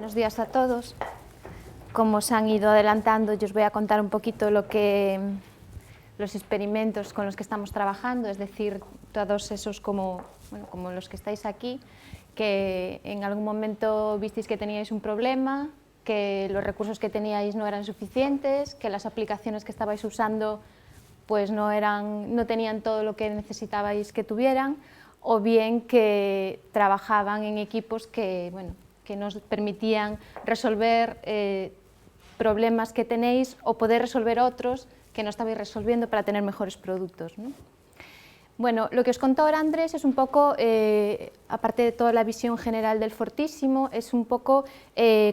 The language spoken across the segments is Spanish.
Buenos días a todos. Como os han ido adelantando, yo os voy a contar un poquito los experimentos con los que estamos trabajando, es decir, todos esos como los que estáis aquí, que en algún momento visteis que teníais un problema, que los recursos que teníais no eran suficientes, que las aplicaciones que estabais usando pues no tenían todo lo que necesitabais que tuvieran, o bien que trabajaban en equipos que nos permitían resolver problemas que tenéis o poder resolver otros que no estabais resolviendo para tener mejores productos, ¿no? Bueno, lo que os contó ahora Andrés es un poco, aparte de toda la visión general del Fortissimo, es un poco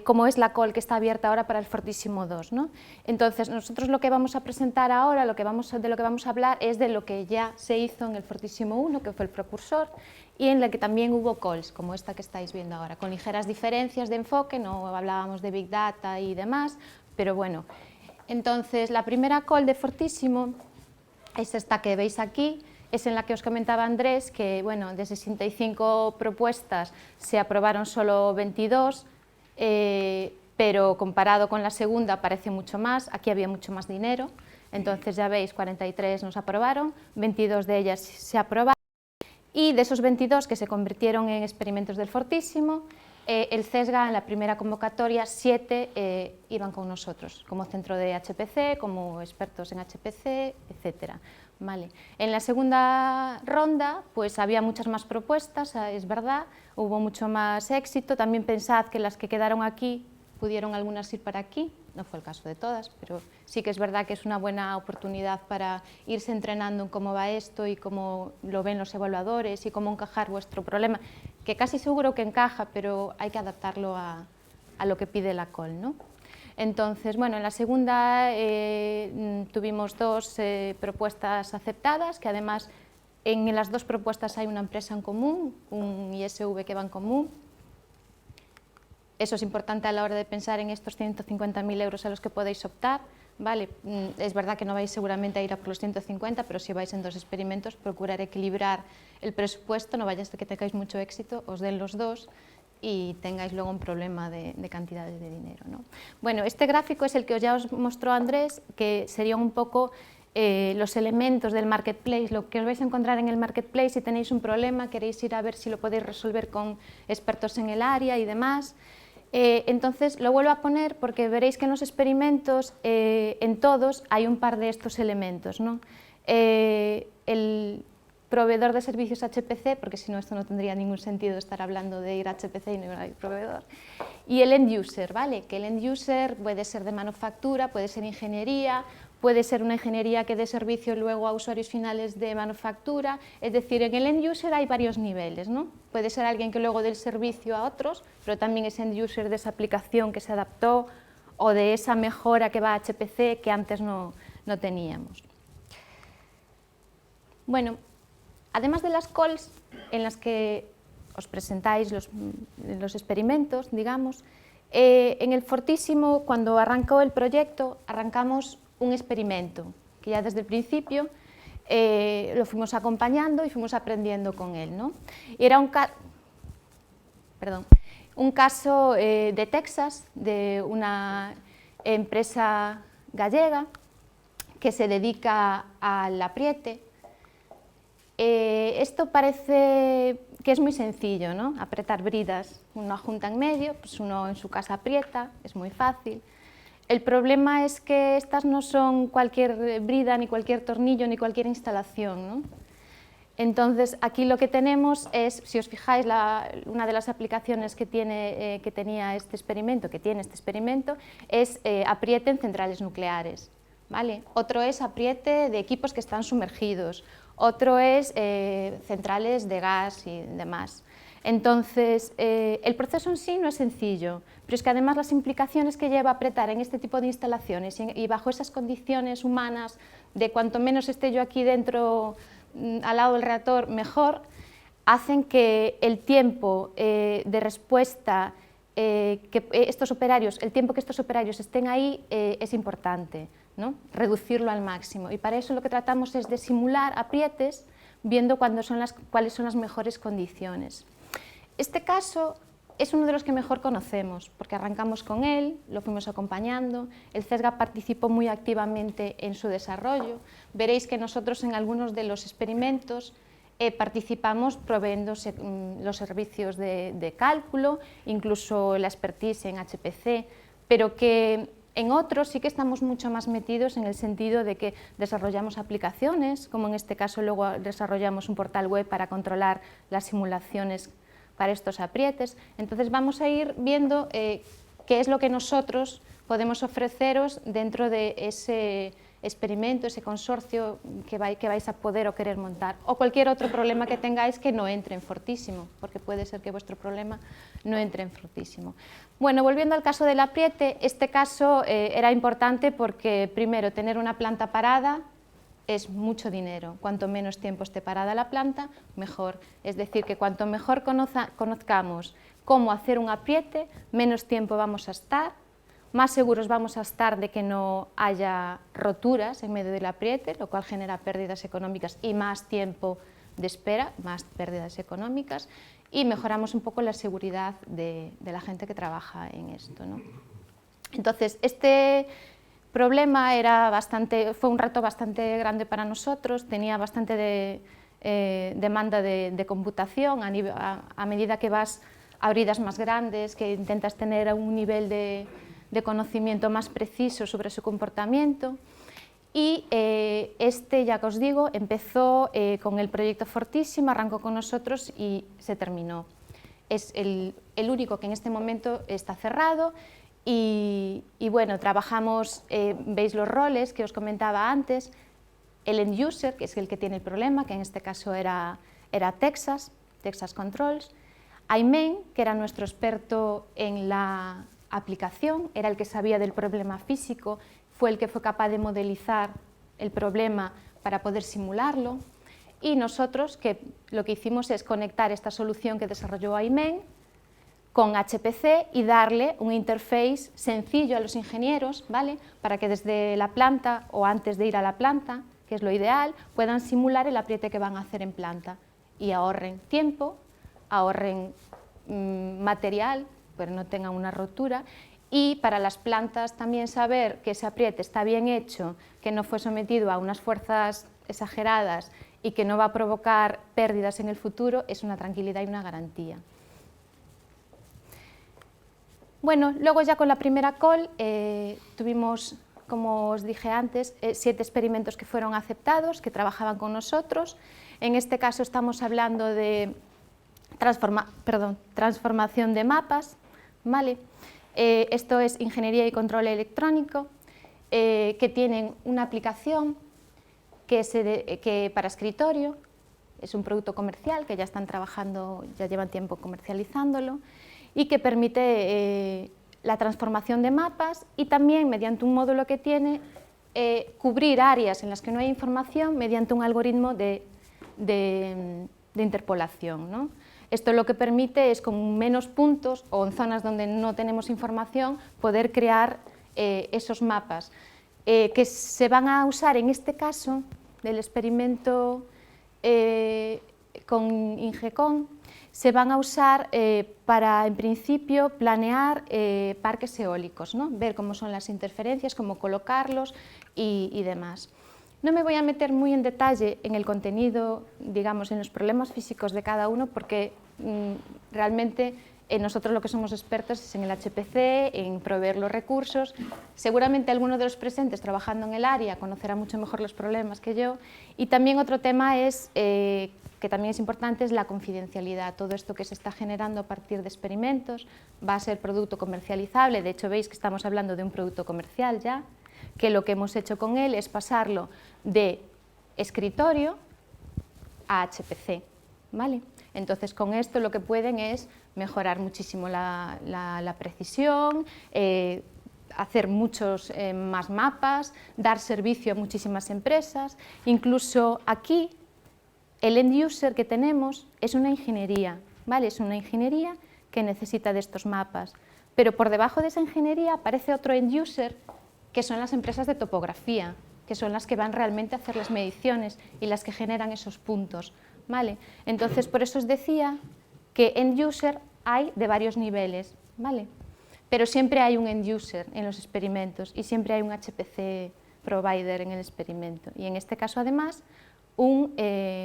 cómo es la call que está abierta ahora para el Fortissimo 2, ¿no? Entonces, nosotros lo que vamos a presentar ahora, de lo que vamos a hablar es de lo que ya se hizo en el Fortissimo 1, que fue el precursor, y en la que también hubo calls, como esta que estáis viendo ahora, con ligeras diferencias de enfoque, no hablábamos de Big Data y demás, pero bueno. Entonces, la primera call de Fortissimo es esta que veis aquí, es en la que os comentaba Andrés que, bueno, de 65 propuestas se aprobaron solo 22, pero comparado con la segunda parece mucho más, aquí había mucho más dinero, entonces ya veis, 43 nos aprobaron, 22 de ellas se aprobaron, y de esos 22 que se convirtieron en experimentos del Fortissimo, el CESGA en la primera convocatoria, 7 iban con nosotros, como centro de HPC, como expertos en HPC, etcétera. Vale. En la segunda ronda pues había muchas más propuestas, es verdad, hubo mucho más éxito, también pensad que las que quedaron aquí pudieron algunas ir para aquí, no fue el caso de todas, pero sí que es verdad que es una buena oportunidad para irse entrenando en cómo va esto y cómo lo ven los evaluadores y cómo encajar vuestro problema, que casi seguro que encaja, pero hay que adaptarlo a lo que pide la call, ¿no? Entonces, bueno, en la segunda tuvimos 2 propuestas aceptadas, que además en las 2 propuestas hay una empresa en común, un ISV que va en común. Eso es importante a la hora de pensar en estos 150.000 euros a los que podéis optar, ¿vale? Es verdad que no vais seguramente a ir a por los 150, pero si vais en 2 experimentos, procurar equilibrar el presupuesto, no vaya a ser que tengáis mucho éxito, os den los 2 y tengáis luego un problema de cantidades de dinero, ¿no? Bueno, este gráfico es el que ya os mostró Andrés, que serían un poco los elementos del marketplace, lo que os vais a encontrar en el marketplace si tenéis un problema, queréis ir a ver si lo podéis resolver con expertos en el área y demás. Entonces lo vuelvo a poner porque veréis que en los experimentos, en todos, hay un par de estos elementos, ¿no? El proveedor de servicios HPC, porque si no esto no tendría ningún sentido estar hablando de ir a HPC y no ir al proveedor, y el end user, ¿vale? Que el end user puede ser de manufactura, puede ser ingeniería, puede ser una ingeniería que dé servicio luego a usuarios finales de manufactura, es decir, en el end user hay varios niveles, ¿no? Puede ser alguien que luego dé el servicio a otros, pero también es end user de esa aplicación que se adaptó o de esa mejora que va a HPC que antes no teníamos. Bueno, además de las calls en las que os presentáis los experimentos, digamos, en el Fortissimo, cuando arrancó el proyecto, arrancamos un experimento, que ya desde el principio lo fuimos acompañando y fuimos aprendiendo con él, ¿no? Y era un caso de Texas, de una empresa gallega que se dedica al apriete. Esto parece que es muy sencillo, ¿no? Apretar bridas, una junta en medio, pues uno en su casa aprieta, es muy fácil. El problema es que estas no son cualquier brida, ni cualquier tornillo, ni cualquier instalación, ¿no? Entonces, aquí lo que tenemos es, si os fijáis, una de las aplicaciones que tiene este experimento, es apriete en centrales nucleares, ¿vale? Otro es apriete de equipos que están sumergidos, otro es centrales de gas y demás. Entonces, el proceso en sí no es sencillo, pero es que además las implicaciones que lleva apretar en este tipo de instalaciones y bajo esas condiciones humanas de cuanto menos esté yo aquí dentro al lado del reactor, mejor, hacen que el tiempo de respuesta, el tiempo que estos operarios estén ahí es importante, ¿no? Reducirlo al máximo. Y para eso lo que tratamos es de simular aprietes viendo cuáles son las mejores condiciones. Este caso es uno de los que mejor conocemos, porque arrancamos con él, lo fuimos acompañando, el CESGA participó muy activamente en su desarrollo. Veréis que nosotros en algunos de los experimentos participamos proveyendo los servicios de cálculo, incluso la expertise en HPC, pero que en otros sí que estamos mucho más metidos en el sentido de que desarrollamos aplicaciones, como en este caso luego desarrollamos un portal web para controlar las simulaciones para estos aprietes. Entonces vamos a ir viendo qué es lo que nosotros podemos ofreceros dentro de ese experimento, ese consorcio que vais a poder o querer montar, o cualquier otro problema que tengáis que no entre en Fortísimo, porque puede ser que vuestro problema no entre en Fortísimo. Bueno, volviendo al caso del apriete, este caso era importante porque, primero, tener una planta parada es mucho dinero. Cuanto menos tiempo esté parada la planta, mejor. Es decir, que cuanto mejor conozcamos cómo hacer un apriete, menos tiempo vamos a estar, más seguros vamos a estar de que no haya roturas en medio del apriete, lo cual genera pérdidas económicas y más tiempo de espera, más pérdidas económicas, y mejoramos un poco la seguridad de la gente que trabaja en esto, ¿no? Entonces, este problema fue un reto bastante grande para nosotros, tenía bastante demanda de computación a medida que vas a bridas más grandes, que intentas tener un nivel de conocimiento más preciso sobre su comportamiento. Y ya que os digo, empezó con el proyecto Fortísimo, arrancó con nosotros y se terminó. Es el único que en este momento está cerrado. Y bueno, trabajamos, veis los roles que os comentaba antes, el end user, que es el que tiene el problema, que en este caso era Texas Controls, Aymen, que era nuestro experto en la aplicación, era el que sabía del problema físico, fue el que fue capaz de modelizar el problema para poder simularlo, y nosotros que lo que hicimos es conectar esta solución que desarrolló Aymen con HPC y darle un interface sencillo a los ingenieros, ¿vale?, para que desde la planta o antes de ir a la planta, que es lo ideal, puedan simular el apriete que van a hacer en planta y ahorren tiempo, ahorren material, pero no tengan una rotura, y para las plantas también saber que ese apriete está bien hecho, que no fue sometido a unas fuerzas exageradas y que no va a provocar pérdidas en el futuro, es una tranquilidad y una garantía. Bueno, luego ya con la primera call tuvimos, como os dije antes, 7 experimentos que fueron aceptados, que trabajaban con nosotros. En este caso estamos hablando de transformación de mapas, ¿vale? Esto es ingeniería y control electrónico, que tienen una aplicación que para escritorio, es un producto comercial que ya están trabajando, ya llevan tiempo comercializándolo, y que permite la transformación de mapas y también, mediante un módulo que tiene, cubrir áreas en las que no hay información mediante un algoritmo de interpolación, ¿no? Esto lo que permite es, con menos puntos o en zonas donde no tenemos información, poder crear esos mapas, que se van a usar en este caso del experimento con Ingecon. Se van a usar para, en principio, planear parques eólicos, ¿no? Ver cómo son las interferencias, cómo colocarlos y demás. No me voy a meter muy en detalle en el contenido, digamos, en los problemas físicos de cada uno, porque realmente nosotros lo que somos expertos es en el HPC, en proveer los recursos. Seguramente alguno de los presentes trabajando en el área conocerá mucho mejor los problemas que yo. Y también otro tema es, que también es importante, es la confidencialidad. Todo esto que se está generando a partir de experimentos va a ser producto comercializable. De hecho, veis que estamos hablando de un producto comercial ya, que lo que hemos hecho con él es pasarlo de escritorio a HPC, ¿vale? Entonces, con esto lo que pueden es mejorar muchísimo la precisión, hacer muchos más mapas, dar servicio a muchísimas empresas. Incluso aquí, el end user que tenemos es una ingeniería, ¿vale? Es una ingeniería que necesita de estos mapas, pero por debajo de esa ingeniería aparece otro end user, que son las empresas de topografía, que son las que van realmente a hacer las mediciones y las que generan esos puntos, ¿vale? Entonces, por eso os decía que end user hay de varios niveles, ¿vale? Pero siempre hay un end user en los experimentos y siempre hay un HPC provider en el experimento. Y en este caso, además, un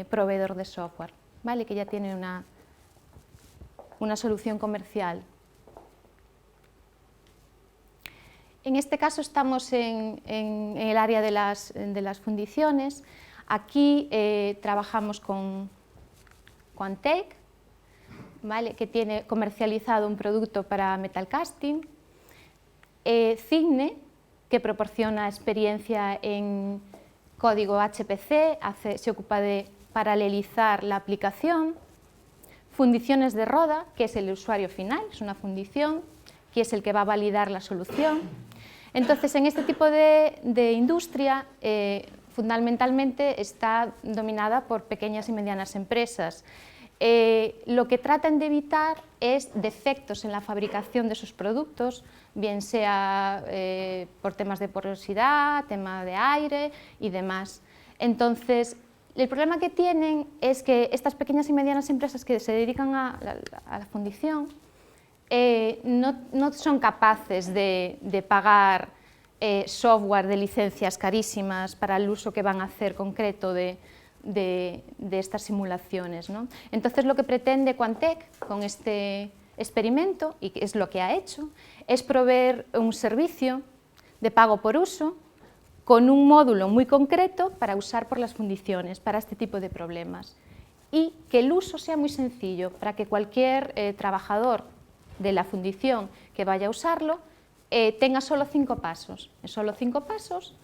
proveedor de software, ¿vale? Que ya tiene una solución comercial. En este caso estamos en el área de las fundiciones. Aquí trabajamos con Quantec, ¿vale? Que tiene comercializado un producto para metal casting. Cigne, que proporciona experiencia en código HPC, se ocupa de paralelizar la aplicación. Fundiciones de Roda, que es el usuario final, es una fundición, que es el que va a validar la solución. Entonces, en este tipo de industria, fundamentalmente está dominada por pequeñas y medianas empresas. Lo que tratan de evitar es defectos en la fabricación de sus productos, bien sea por temas de porosidad, tema de aire y demás. Entonces, el problema que tienen es que estas pequeñas y medianas empresas que se dedican a la fundición no son capaces de pagar software de licencias carísimas para el uso que van a hacer concreto de estas simulaciones, ¿no? Entonces, lo que pretende Quantec con este experimento, y es lo que ha hecho, es proveer un servicio de pago por uso con un módulo muy concreto para usar por las fundiciones, para este tipo de problemas. Y que el uso sea muy sencillo, para que cualquier trabajador de la fundición que vaya a usarlo tenga solo 5 pasos. En solo 5 pasos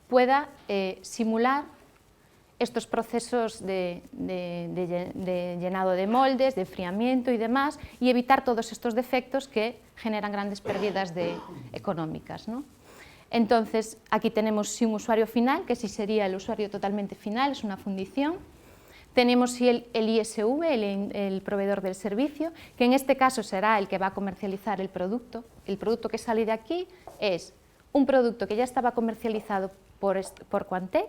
pueda simular estos procesos de llenado de moldes, de enfriamiento y demás, y evitar todos estos defectos que generan grandes pérdidas económicas, ¿no? Entonces, aquí tenemos un usuario final, que sí sería el usuario totalmente final, es una fundición. Tenemos el ISV, el proveedor del servicio, que en este caso será el que va a comercializar el producto. El producto que sale de aquí es un producto que ya estaba comercializado por Quantec,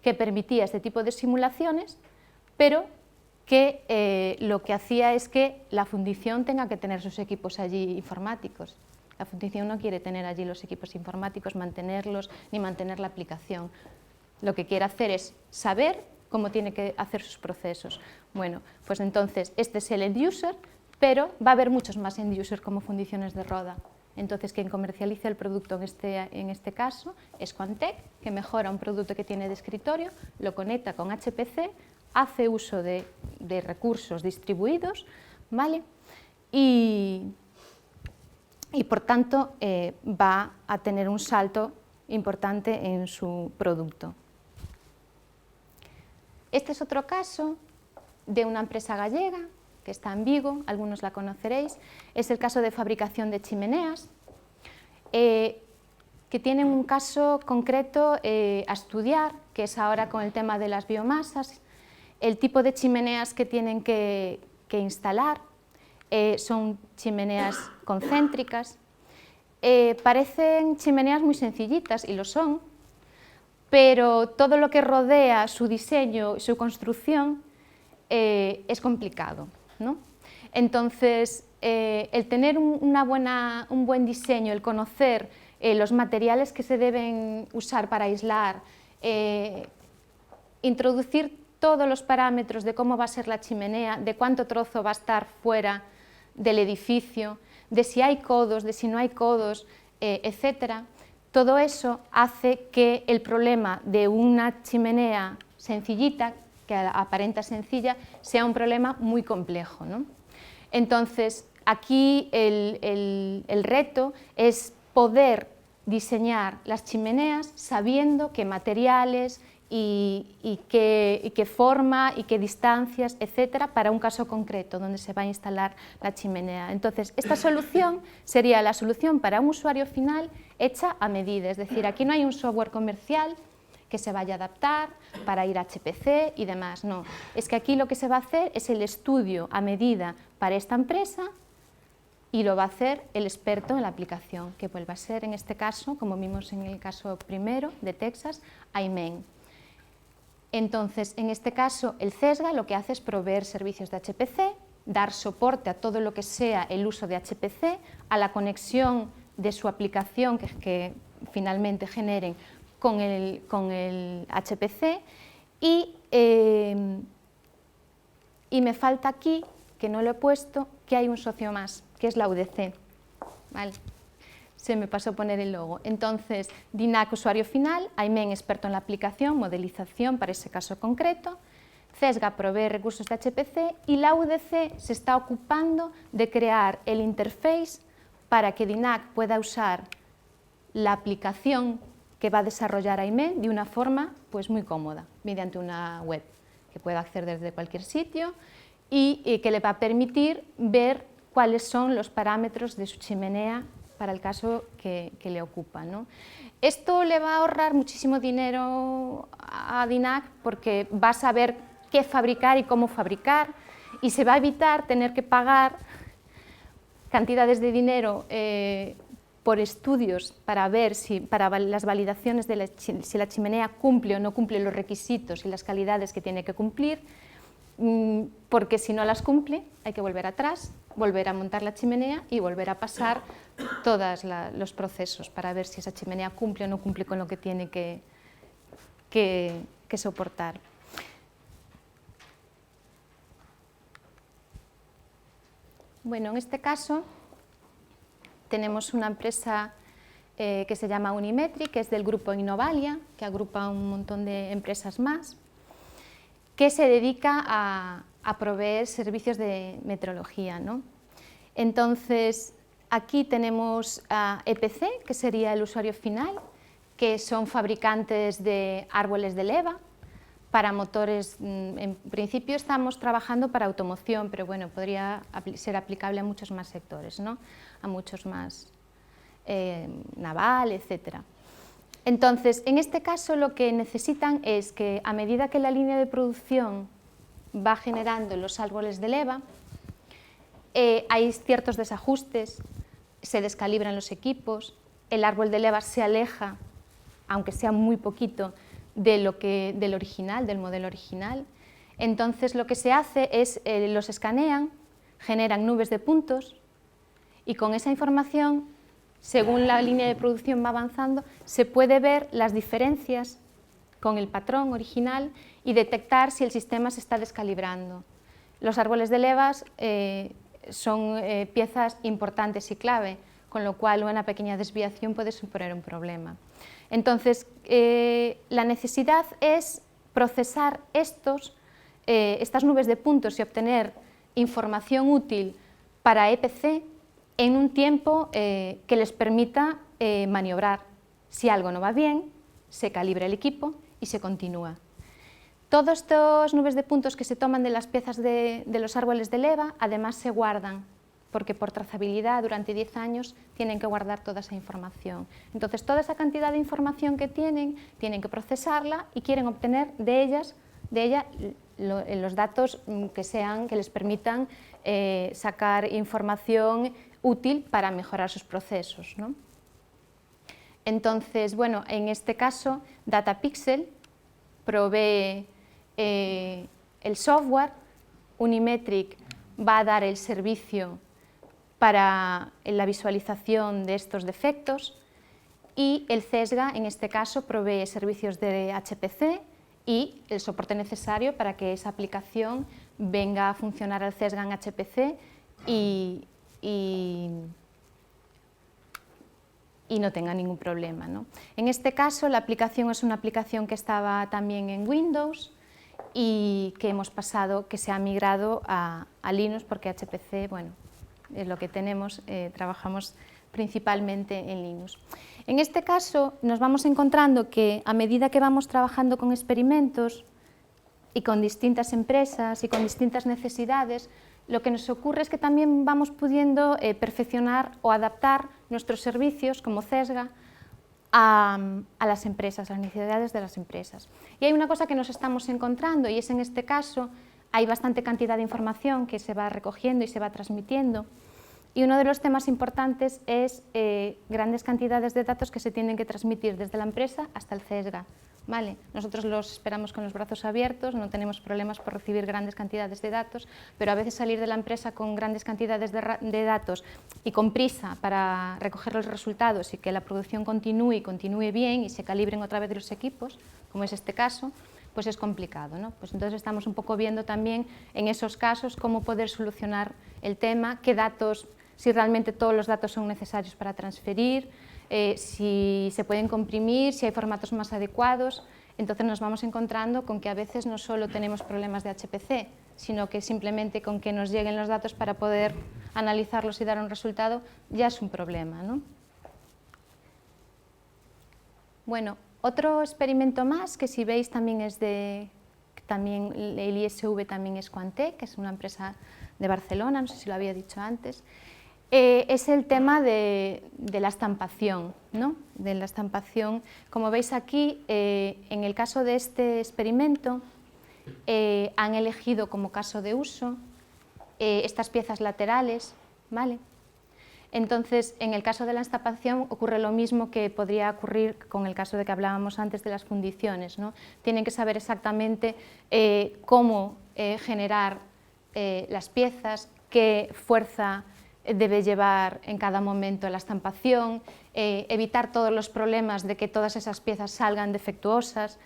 que permitía este tipo de simulaciones, pero que lo que hacía es que la fundición tenga que tener sus equipos allí informáticos. La fundición no quiere tener allí los equipos informáticos, mantenerlos, ni mantener la aplicación. Lo que quiere hacer es saber cómo tiene que hacer sus procesos. Bueno, pues entonces este es el end user, pero va a haber muchos más end user como fundiciones de Roda. Entonces, quien comercializa el producto en este caso es Quantec, que mejora un producto que tiene de escritorio, lo conecta con HPC, hace uso de recursos distribuidos, ¿vale? Y por tanto va a tener un salto importante en su producto. Este es otro caso de una empresa gallega que está en Vigo, algunos la conoceréis, es el caso de fabricación de chimeneas, que tienen un caso concreto a estudiar, que es ahora con el tema de las biomasas. El tipo de chimeneas que tienen que instalar son chimeneas concéntricas. Parecen chimeneas muy sencillitas, y lo son, pero todo lo que rodea su diseño y su construcción es complicado, ¿no? Entonces, el tener un buen diseño, el conocer los materiales que se deben usar para aislar, introducir todos los parámetros de cómo va a ser la chimenea, de cuánto trozo va a estar fuera del edificio, de si hay codos, de si no hay codos, etcétera. Todo eso hace que el problema de una chimenea sencillita, que aparenta sencilla, sea un problema muy complejo, ¿no? Entonces, aquí el reto es poder diseñar las chimeneas sabiendo qué materiales y qué forma y qué distancias, etcétera, para un caso concreto donde se va a instalar la chimenea. Entonces, esta solución sería la solución para un usuario final hecha a medida, es decir, aquí no hay un software comercial que se vaya a adaptar para ir a HPC y demás, no. Es que aquí lo que se va a hacer es el estudio a medida para esta empresa y lo va a hacer el experto en la aplicación, que vuelve a ser en este caso, como vimos en el caso primero de Texas, AIMEN. Entonces, en este caso, el CESGA lo que hace es proveer servicios de HPC dar soporte a todo lo que sea el uso de HPC, a la conexión de su aplicación que finalmente generen con el HPC y me falta aquí, que no lo he puesto, que hay un socio más, que es la UDC. ¿Vale? Se me pasó poner el logo. Entonces, DINAC, usuario final, AIMEN, experto en la aplicación, modelización para ese caso concreto, CESGA provee recursos de HPC y la UDC se está ocupando de crear el interface para que DINAC pueda usar la aplicación que va a desarrollar AIMEN de una forma pues, muy cómoda, mediante una web que pueda acceder desde cualquier sitio y que le va a permitir ver cuáles son los parámetros de su chimenea para el caso que le ocupa, ¿no? Esto le va a ahorrar muchísimo dinero a DINAC porque va a saber qué fabricar y cómo fabricar y se va a evitar tener que pagar cantidades de dinero por estudios para ver para las validaciones de si la chimenea cumple o no cumple los requisitos y las calidades que tiene que cumplir, porque si no las cumple hay que volver atrás, volver a montar la chimenea y volver a pasar todos los procesos para ver si esa chimenea cumple o no cumple con lo que tiene que soportar. Bueno, en este caso tenemos una empresa que se llama Unimetric, que es del grupo Innovalia, que agrupa un montón de empresas más, que se dedica a proveer servicios de metrología, ¿no? Entonces, aquí tenemos a EPC, que sería el usuario final, que son fabricantes de árboles de leva para motores. En principio estamos trabajando para automoción, pero bueno, podría ser aplicable a muchos más sectores, ¿no? A muchos más naval, etc. Entonces, en este caso lo que necesitan es que a medida que la línea de producción va generando los árboles de leva, hay ciertos desajustes, se descalibran los equipos, el árbol de leva se aleja, aunque sea muy poquito, del original, del modelo original. Entonces lo que se hace es, los escanean, generan nubes de puntos y con esa información, según la línea de producción va avanzando, se puede ver las diferencias con el patrón original y detectar si el sistema se está descalibrando. Los árboles de levas son piezas importantes y clave, con lo cual una pequeña desviación puede suponer un problema. Entonces, la necesidad es procesar estas nubes de puntos y obtener información útil para EPC en un tiempo que les permita maniobrar. Si algo no va bien, se calibra el equipo y se continúa. Todas estas nubes de puntos que se toman de las piezas de los árboles de leva, además se guardan, porque por trazabilidad durante 10 años tienen que guardar toda esa información. Entonces, toda esa cantidad de información que tienen que procesarla y quieren obtener de ella los datos que les permitan sacar información útil para mejorar sus procesos, ¿no? Entonces, bueno, en este caso, Datapixel provee el software, Unimetric va a dar el servicio para la visualización de estos defectos y el CESGA, en este caso, provee servicios de HPC y el soporte necesario para que esa aplicación venga a funcionar al CESGA en HPC y no tenga ningún problema, ¿no? En este caso, la aplicación es una aplicación que estaba también en Windows y que hemos pasado, que se ha migrado a Linux, porque HPC, bueno, es lo que tenemos, trabajamos principalmente en Linux. En este caso, nos vamos encontrando que a medida que vamos trabajando con experimentos y con distintas empresas y con distintas necesidades, lo que nos ocurre es que también vamos pudiendo perfeccionar o adaptar nuestros servicios como CESGA a las empresas, a las necesidades de las empresas. Y hay una cosa que nos estamos encontrando y es, en este caso, hay bastante cantidad de información que se va recogiendo y se va transmitiendo y uno de los temas importantes es grandes cantidades de datos que se tienen que transmitir desde la empresa hasta el CESGA, ¿vale? Nosotros los esperamos con los brazos abiertos, no tenemos problemas por recibir grandes cantidades de datos, pero a veces salir de la empresa con grandes cantidades de datos y con prisa para recoger los resultados y que la producción continúe bien y se calibren otra vez los equipos, como es este caso, pues es complicado, ¿no? Pues entonces estamos un poco viendo también en esos casos cómo poder solucionar el tema, qué datos, si realmente todos los datos son necesarios para transferir, si se pueden comprimir, si hay formatos más adecuados. Entonces nos vamos encontrando con que a veces no solo tenemos problemas de HPC, sino que simplemente con que nos lleguen los datos para poder analizarlos y dar un resultado ya es un problema, ¿no? Bueno, otro experimento más que si veis también es también el ISV también es Quantec, que es una empresa de Barcelona, no sé si lo había dicho antes. Es el tema de la estampación, ¿no? De la estampación. Como veis aquí, en el caso de este experimento, han elegido como caso de uso estas piezas laterales, ¿vale? Entonces, en el caso de la estampación ocurre lo mismo que podría ocurrir con el caso de que hablábamos antes de las fundiciones, ¿no? Tienen que saber exactamente cómo generar las piezas, qué fuerza debe llevar en cada momento la estampación, evitar todos los problemas de que todas esas piezas salgan defectuosas.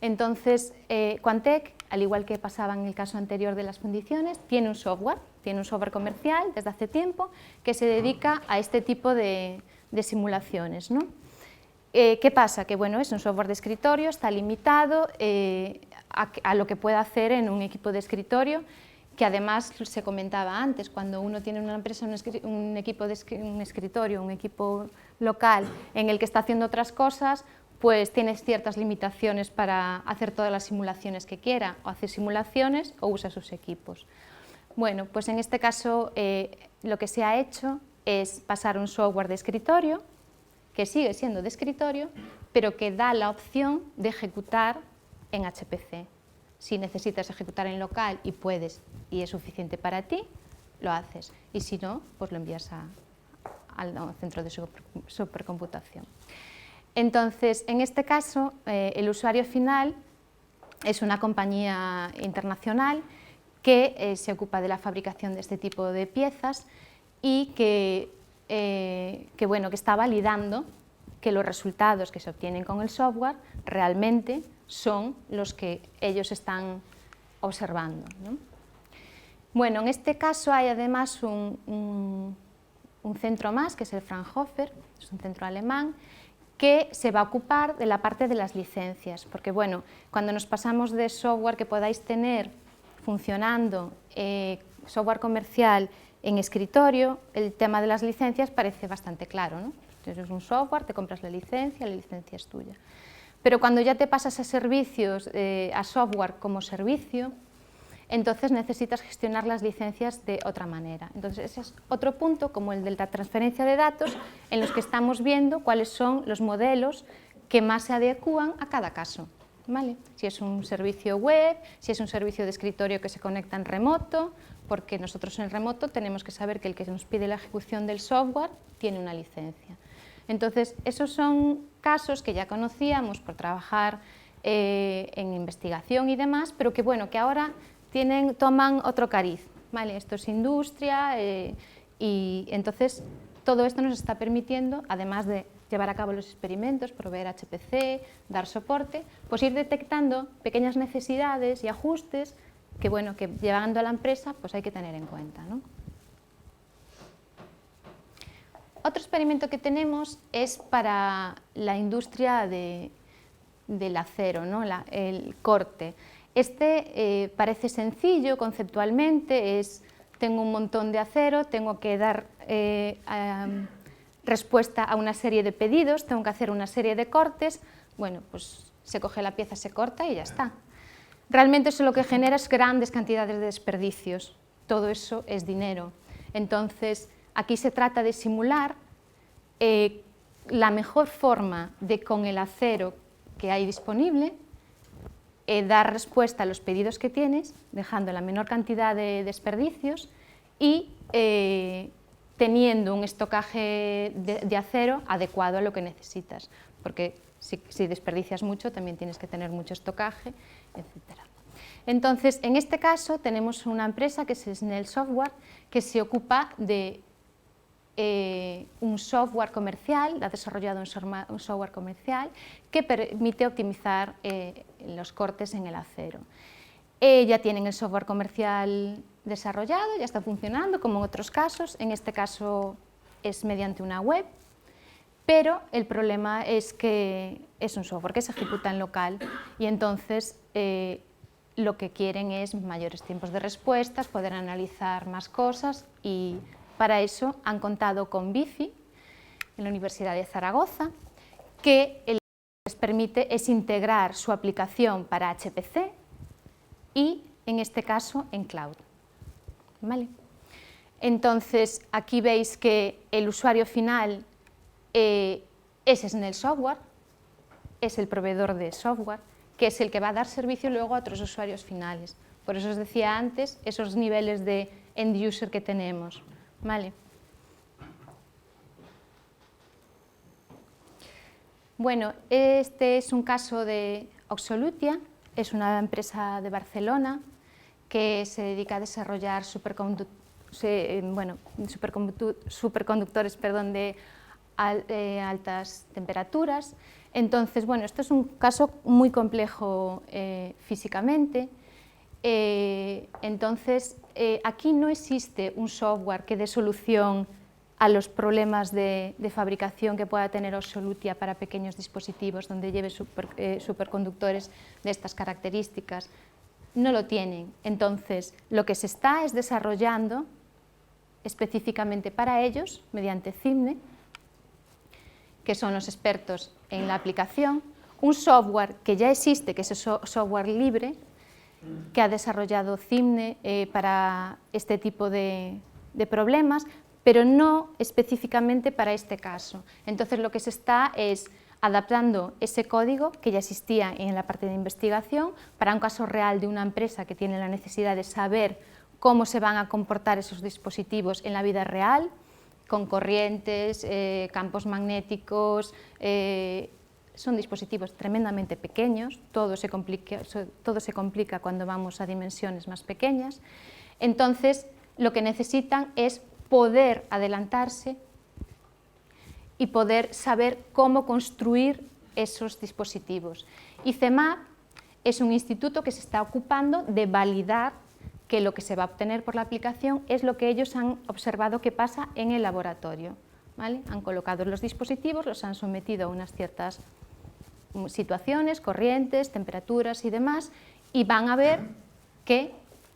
Entonces, Quantec, al igual que pasaba en el caso anterior de las fundiciones, tiene un software comercial desde hace tiempo que se dedica a este tipo de simulaciones, ¿no? ¿Qué pasa? Que bueno, es un software de escritorio, está limitado a lo que puede hacer en un equipo de escritorio, que además se comentaba antes, cuando uno tiene una empresa, un equipo de un escritorio, un equipo local en el que está haciendo otras cosas, pues tienes ciertas limitaciones para hacer todas las simulaciones que quiera, o hace simulaciones o usa sus equipos. Bueno, pues en este caso lo que se ha hecho es pasar un software de escritorio, que sigue siendo de escritorio, pero que da la opción de ejecutar en HPC. Si necesitas ejecutar en local y puedes y es suficiente para ti, lo haces. Y si no, pues lo envías al centro de supercomputación. Entonces, en este caso, el usuario final es una compañía internacional que se ocupa de la fabricación de este tipo de piezas y que está validando que los resultados que se obtienen con el software realmente son los que ellos están observando, ¿no? Bueno, en este caso hay además un centro más, que es el Fraunhofer, es un centro alemán, que se va a ocupar de la parte de las licencias, porque bueno, cuando nos pasamos de software que podáis tener funcionando, software comercial en escritorio, el tema de las licencias parece bastante claro, ¿no? Tienes un software, te compras la licencia es tuya. Pero cuando ya te pasas a servicios, a software como servicio, entonces necesitas gestionar las licencias de otra manera. Entonces ese es otro punto, como el de la transferencia de datos, en los que estamos viendo cuáles son los modelos que más se adecúan a cada caso, ¿vale? Si es un servicio web, si es un servicio de escritorio que se conecta en remoto, porque nosotros en remoto tenemos que saber que el que nos pide la ejecución del software tiene una licencia. Entonces, esos son casos que ya conocíamos por trabajar en investigación y demás, pero que, bueno, que ahora toman otro cariz, ¿vale? Esto es industria y entonces todo esto nos está permitiendo, además de llevar a cabo los experimentos, proveer HPC, dar soporte, pues ir detectando pequeñas necesidades y ajustes que, bueno, que llevando a la empresa pues hay que tener en cuenta, ¿no? Otro experimento que tenemos es para la industria del acero, ¿no? El corte. Este parece sencillo conceptualmente, tengo un montón de acero, tengo que dar respuesta a una serie de pedidos, tengo que hacer una serie de cortes, bueno, pues se coge la pieza, se corta y ya está. Realmente eso lo que genera es grandes cantidades de desperdicios, todo eso es dinero. Entonces, aquí se trata de simular la mejor forma de, con el acero que hay disponible, dar respuesta a los pedidos que tienes, dejando la menor cantidad de desperdicios y teniendo un estocaje de acero adecuado a lo que necesitas, porque si desperdicias mucho también tienes que tener mucho estocaje, etc. Entonces, en este caso tenemos una empresa que es Snell Software, que se ocupa de un software comercial, ha desarrollado un software comercial que permite optimizar los cortes en el acero. Ya tienen el software comercial desarrollado, ya está funcionando, como en otros casos. En este caso es mediante una web, pero el problema es que es un software que se ejecuta en local y entonces lo que quieren es mayores tiempos de respuestas, poder analizar más cosas, y para eso han contado con Bifi en la Universidad de Zaragoza, que lo que les permite es integrar su aplicación para HPC y, en este caso, en cloud. ¿Vale? Entonces, aquí veis que el usuario final es Snell Software, es el proveedor de software, que es el que va a dar servicio luego a otros usuarios finales. Por eso os decía antes esos niveles de end user que tenemos. ¿Vale? Bueno, este es un caso de Oxolutia, es una empresa de Barcelona que se dedica a desarrollar superconductores de altas temperaturas. Entonces, bueno, esto es un caso muy complejo físicamente. Entonces, aquí no existe un software que dé solución a los problemas de fabricación que pueda tener Oxolutia para pequeños dispositivos donde lleve superconductores de estas características. No lo tienen. Entonces, lo que se está es desarrollando específicamente para ellos, mediante Cimne, que son los expertos en la aplicación, un software que ya existe, que es el software libre, que ha desarrollado Cimne para este tipo de problemas, pero no específicamente para este caso. Entonces, lo que se está es adaptando ese código que ya existía en la parte de investigación para un caso real de una empresa que tiene la necesidad de saber cómo se van a comportar esos dispositivos en la vida real, con corrientes, campos magnéticos. Son dispositivos tremendamente pequeños, todo se complica cuando vamos a dimensiones más pequeñas. Entonces, lo que necesitan es poder adelantarse y poder saber cómo construir esos dispositivos. Y CEMAP es un instituto que se está ocupando de validar que lo que se va a obtener por la aplicación es lo que ellos han observado que pasa en el laboratorio. ¿Vale? Han colocado los dispositivos, los han sometido a unas ciertas situaciones, corrientes, temperaturas y demás, y van a ver que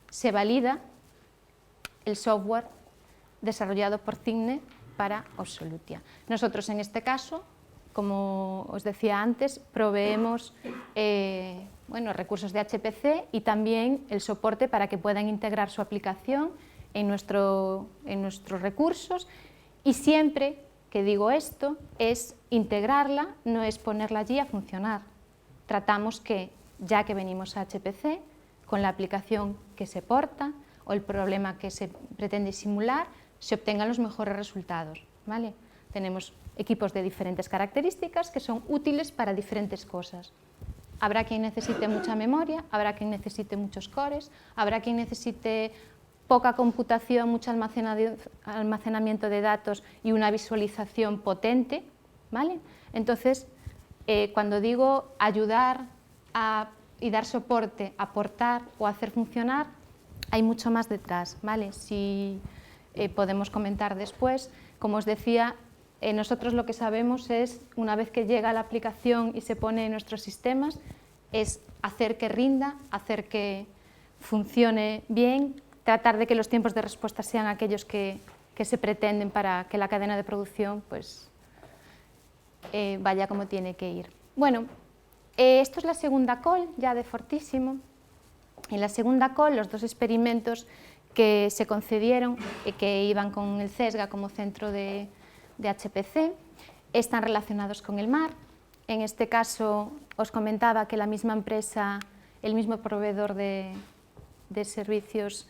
se valida el software desarrollado por Cimne para Oxolutia. Nosotros, en este caso, como os decía antes, proveemos recursos de HPC y también el soporte para que puedan integrar su aplicación en nuestros recursos, y siempre que digo esto es integrarla, no es ponerla allí a funcionar. Tratamos que, ya que venimos a HPC, con la aplicación que se porta o el problema que se pretende simular, se obtengan los mejores resultados. ¿Vale? Tenemos equipos de diferentes características que son útiles para diferentes cosas. Habrá quien necesite mucha memoria, habrá quien necesite muchos cores, habrá quien necesite poca computación, mucho almacenamiento de datos y una visualización potente. ¿Vale? Entonces, cuando digo ayudar y dar soporte, aportar o hacer funcionar, hay mucho más detrás. ¿Vale? Si podemos comentar después. Como os decía, nosotros lo que sabemos es, una vez que llega la aplicación y se pone en nuestros sistemas, es hacer que rinda, hacer que funcione bien, tratar de que los tiempos de respuesta sean aquellos que se pretenden para que la cadena de producción pues, vaya como tiene que ir. Bueno, esto es la segunda call ya de Fortissimo. En la segunda call, los dos experimentos que se concedieron y que iban con el CESGA como centro de HPC están relacionados con el mar. En este caso os comentaba que la misma empresa, el mismo proveedor de servicios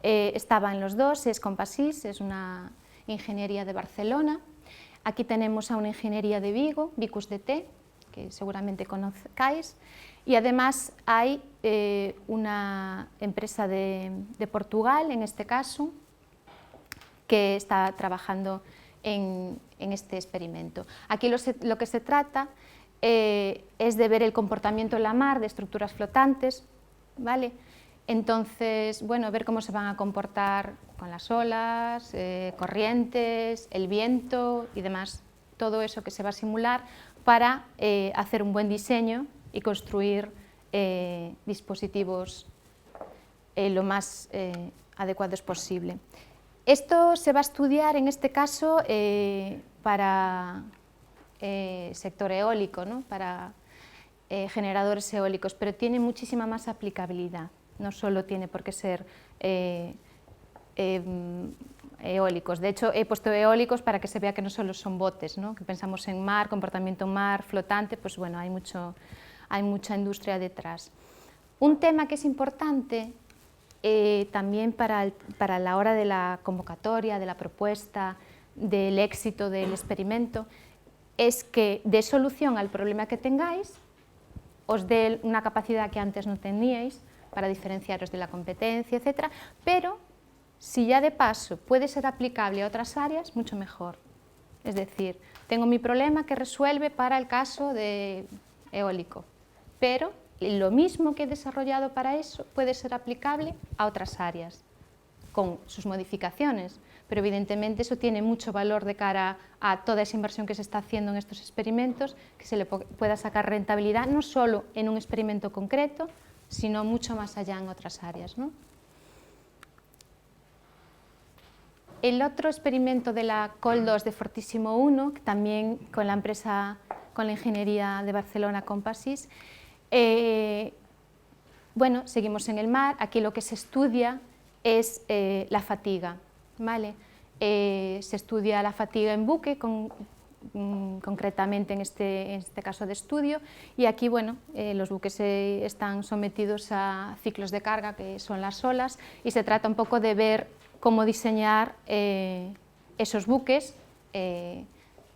estaba en los dos, es Compasys, es una Ingeniería de Barcelona. Aquí tenemos a una ingeniería de Vigo, Vicus DT, que seguramente conozcáis, y además hay una empresa de Portugal, en este caso, que está trabajando en este experimento. Aquí lo que se trata es de ver el comportamiento en la mar de estructuras flotantes, ¿vale? Entonces, bueno, ver cómo se van a comportar con las olas, corrientes, el viento y demás, todo eso que se va a simular para hacer un buen diseño y construir dispositivos lo más adecuados posible. Esto se va a estudiar, en este caso, para sector eólico, ¿no? Para generadores eólicos, pero tiene muchísima más aplicabilidad. No solo tiene por qué ser eólicos. De hecho, he puesto eólicos para que se vea que no solo son botes, ¿no? Que pensamos en mar, comportamiento mar, flotante, pues bueno, hay mucha industria detrás. Un tema que es importante también para la hora de la convocatoria, de la propuesta, del éxito del experimento, es que dé solución al problema que tengáis, os dé una capacidad que antes no teníais para diferenciaros de la competencia, etc. Pero si ya de paso puede ser aplicable a otras áreas, mucho mejor. Es decir, tengo mi problema que resuelve para el caso de eólico, pero lo mismo que he desarrollado para eso puede ser aplicable a otras áreas, con sus modificaciones, pero evidentemente eso tiene mucho valor de cara a toda esa inversión que se está haciendo en estos experimentos, que se le pueda sacar rentabilidad no solo en un experimento concreto, sino mucho más allá en otras áreas, ¿no? El otro experimento de la COL2 de Fortissimo 1, también con la empresa, con la ingeniería de Barcelona Compasys, bueno, seguimos en el mar. Aquí lo que se estudia es la fatiga, ¿vale? Se estudia la fatiga en buque, concretamente en este caso de estudio, y aquí, bueno, los buques están sometidos a ciclos de carga, que son las olas, y se trata un poco de ver cómo diseñar esos buques,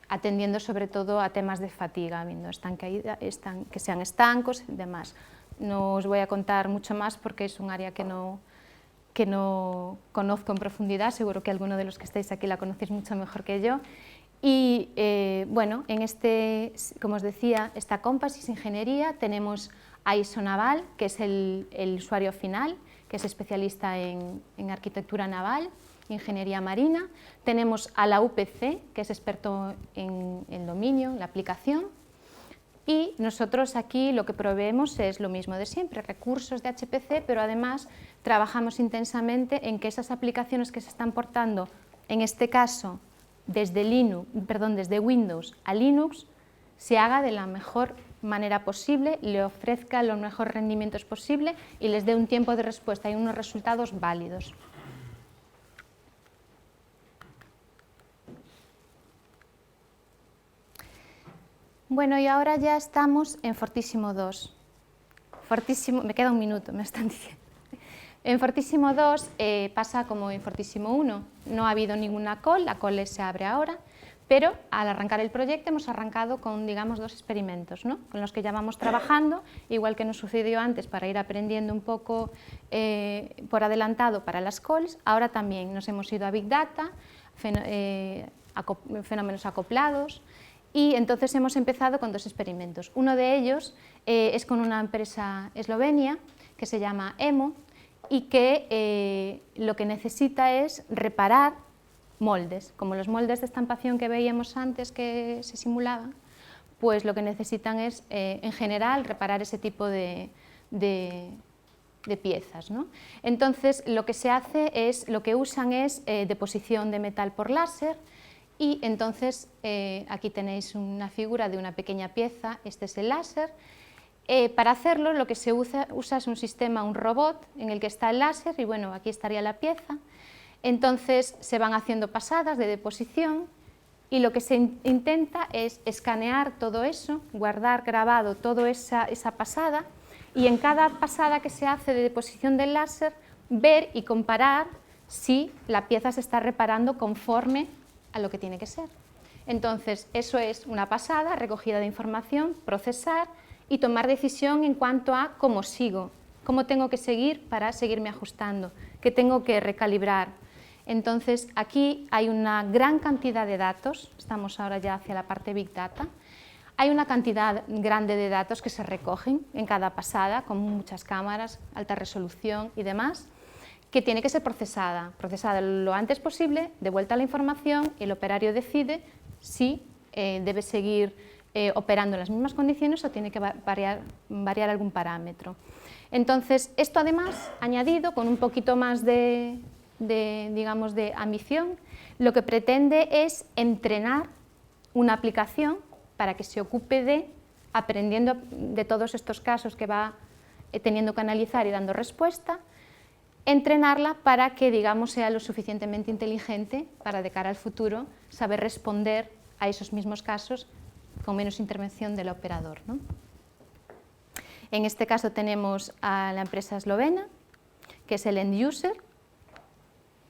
atendiendo sobre todo a temas de fatiga, viendo que sean estancos y demás. No os voy a contar mucho más porque es un área que no conozco en profundidad, seguro que alguno de los que estáis aquí la conocéis mucho mejor que yo. Y bueno, como os decía, esta Compasys Ingeniería, tenemos a Isonaval, que es el usuario final, que es especialista en arquitectura naval, ingeniería marina. Tenemos a la UPC, que es experto en el dominio, la aplicación. Y nosotros aquí lo que proveemos es lo mismo de siempre, recursos de HPC, pero además trabajamos intensamente en que esas aplicaciones que se están portando, en este caso desde Windows a Linux, se haga de la mejor manera posible, le ofrezca los mejores rendimientos posible y les dé un tiempo de respuesta y unos resultados válidos. Bueno, y ahora ya estamos en Fortissimo 2. Me queda un minuto, me están diciendo. En Fortissimo 2 pasa como en Fortissimo 1, no ha habido ninguna call, la call se abre ahora, pero al arrancar el proyecto hemos arrancado con, digamos, 2 experimentos, ¿no? Con los que ya vamos trabajando, igual que nos sucedió antes para ir aprendiendo un poco por adelantado para las calls, ahora también nos hemos ido a Big Data, fenómenos acoplados, y entonces hemos empezado con 2 experimentos. Uno de ellos es con una empresa eslovenia que se llama EMO y que lo que necesita es reparar moldes, como los moldes de estampación que veíamos antes que se simulaban, pues lo que necesitan es, en general, reparar ese tipo de piezas, ¿no? Entonces, lo que se hace es, lo que usan es deposición de metal por láser, y entonces aquí tenéis una figura de una pequeña pieza, este es el láser. Para hacerlo lo que se usa es un sistema, un robot en el que está el láser y bueno, aquí estaría la pieza. Entonces se van haciendo pasadas de deposición y lo que se intenta es escanear todo eso, guardar grabado toda esa pasada y en cada pasada que se hace de deposición del láser ver y comparar si la pieza se está reparando conforme a lo que tiene que ser. Entonces, eso es una pasada, recogida de información, procesar y tomar decisión en cuanto a cómo sigo, cómo tengo que seguir para seguirme ajustando, qué tengo que recalibrar. Entonces, aquí hay una gran cantidad de datos, estamos ahora ya hacia la parte Big Data, hay una cantidad grande de datos que se recogen en cada pasada, con muchas cámaras, alta resolución y demás, que tiene que ser procesada lo antes posible, de vuelta a la información, y el operario decide si debe seguir operando en las mismas condiciones o tiene que variar algún parámetro. Entonces, esto además, añadido con un poquito más digamos, de ambición, lo que pretende es entrenar una aplicación para que se ocupe de, aprendiendo de todos estos casos que va teniendo que analizar y dando respuesta, entrenarla para que, digamos, sea lo suficientemente inteligente para, de cara al futuro, saber responder a esos mismos casos con menos intervención del operador, ¿no? En este caso tenemos a la empresa eslovena, que es el end user,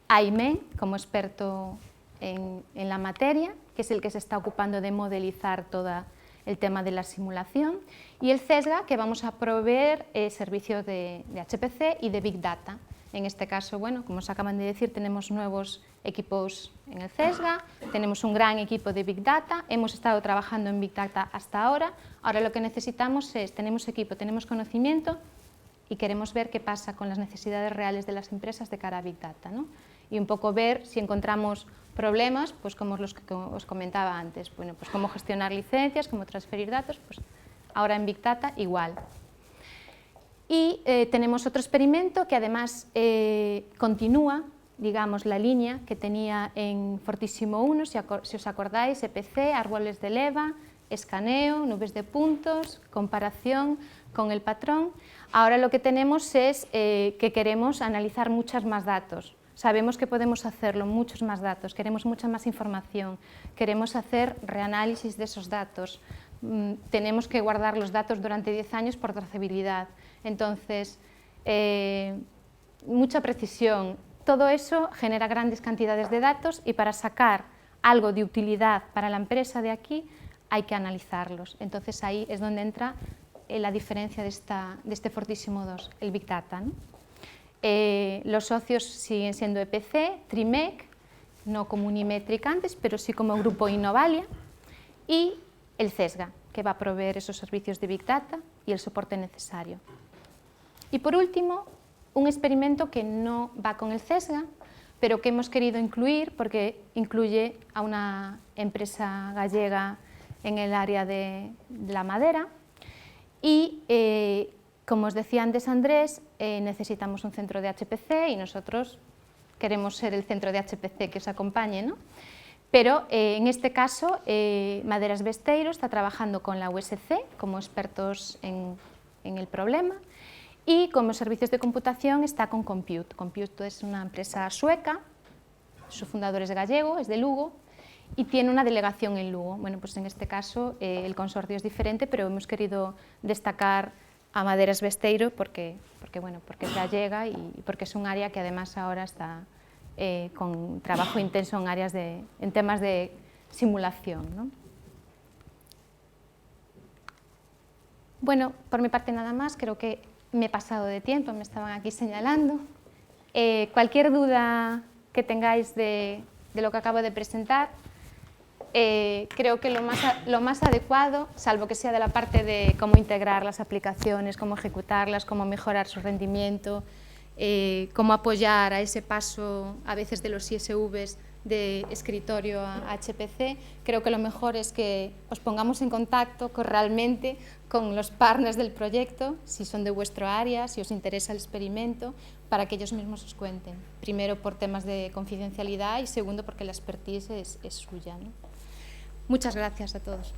AIME como experto en la materia, que es el que se está ocupando de modelizar todo el tema de la simulación, y el CESGA, que vamos a proveer servicios de HPC y de Big Data. En este caso, bueno, como os acaban de decir, tenemos nuevos equipos en el CESGA, tenemos un gran equipo de Big Data, hemos estado trabajando en Big Data hasta ahora lo que necesitamos es, tenemos equipo, tenemos conocimiento y queremos ver qué pasa con las necesidades reales de las empresas de cara a Big Data, ¿no? Y un poco ver si encontramos problemas, pues como los que os comentaba antes, bueno, pues cómo gestionar licencias, cómo transferir datos, pues ahora en Big Data igual. Y tenemos otro experimento que además continúa, digamos, la línea que tenía en Fortissimo 1, si os acordáis, EPC, árboles de leva, escaneo, nubes de puntos, comparación con el patrón. Ahora lo que tenemos es que queremos analizar muchos más datos. Sabemos que podemos hacerlo, muchos más datos, queremos mucha más información, queremos hacer reanálisis de esos datos, tenemos que guardar los datos durante 10 años por trazabilidad. Entonces, mucha precisión, todo eso genera grandes cantidades de datos y para sacar algo de utilidad para la empresa de aquí hay que analizarlos. Entonces ahí es donde entra la diferencia de este Fortissimo 2, el Big Data, ¿no? Los socios siguen siendo EPC, Trimec, no como Unimetric antes, pero sí como grupo Innovalia, y el CESGA, que va a proveer esos servicios de Big Data y el soporte necesario. Y por último, un experimento que no va con el CESGA, pero que hemos querido incluir porque incluye a una empresa gallega en el área de la madera y, como os decía antes Andrés, necesitamos un centro de HPC y nosotros queremos ser el centro de HPC que os acompañe, ¿no? Pero en este caso, Maderas Besteiro está trabajando con la USC como expertos en el problema y como servicios de computación está con Compute. Compute es una empresa sueca, su fundador es gallego, es de Lugo y tiene una delegación en Lugo. Bueno, pues en este caso el consorcio es diferente, pero hemos querido destacar a Maderas Besteiro porque es gallega y porque es un área que además ahora está con trabajo intenso en temas de simulación, ¿no? Bueno, por mi parte nada más, creo que me he pasado de tiempo, me estaban aquí señalando. Cualquier duda que tengáis de lo que acabo de presentar, creo que lo más adecuado, salvo que sea de la parte de cómo integrar las aplicaciones, cómo ejecutarlas, cómo mejorar su rendimiento, cómo apoyar a ese paso a veces de los ISVs de escritorio a HPC, creo que lo mejor es que os pongamos en contacto realmente con los partners del proyecto, si son de vuestro área, si os interesa el experimento, para que ellos mismos os cuenten. Primero por temas de confidencialidad y segundo porque la expertise es suya, ¿no? Muchas gracias a todos.